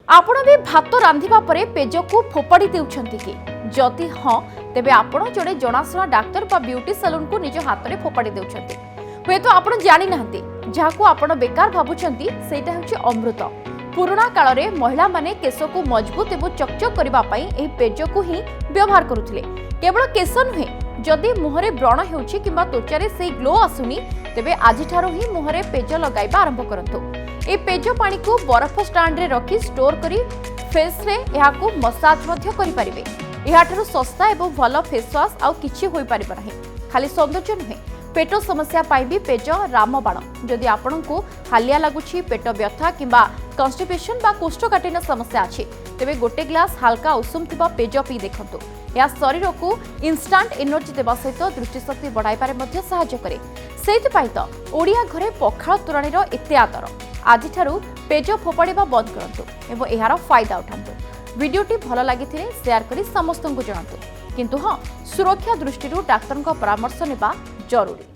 आपण भी भात रांधिबा परे पेज को फोपाड़ी देउछंती कि जदि हाँ तेबे आपण जड़े जनाशुना डाक्टर बा ब्यूटी सैलून को निज हाथ में फोपाड़ी देउछंती। हुए तो आपण जानि नाहंती जहाको आपण बेकार भाबुछंती सेटा होछि अमृत। पुराना काल रे महिला माने केश को मजबूत एवं चकचक करबा पई एही पेज को ही व्यवहार करुथिले। केवल केश नुहे जदि मुहरे व्रण हेउछि किंबा त्वचारे से ग्लो आसुनी तेबे आजिठारो ही मुहरे पेज लगाइबा आरंभ करंतु। ए पेज पानी को बरफ स्टैंड रे रखी स्टोर करी फेस रे एहा को मसाज मध्य करि परिबे। एहाठारो सस्ता एवं भल फेस वाश आउ किछि होई परिबा नाही। खाली सौंदर्य नुहे पेट समस्या पाई भी पेज रामबाण। जदि आपनकु हालिया लागुछि पेट व्यथा किंबा कन्स्टिपेशन बा कोष्ठकाठिन्य समस्या अछि तेबे गोटे ग्लास हल्का उषुम थिबा पेज पी देखंतु। यह शरीर को इंस्टांट एनर्जी देवा सहित दृष्टिशक्ति बढ़ाइबारे मध्य सहायता करे। सेइथिपाई तो ओडिया घरे पखाळ तोराणीर एते आदर। आजिठारु पेज फोपाड़िबा बंद करंतु एवं एहार फायदा उठांतु। वीडियोटी भल लागिथिले शेयर करी समस्तंकु जणांतु। किंतु हाँ सुरक्षा दृष्टि डाक्तर परामर्श नेबा जरूरी।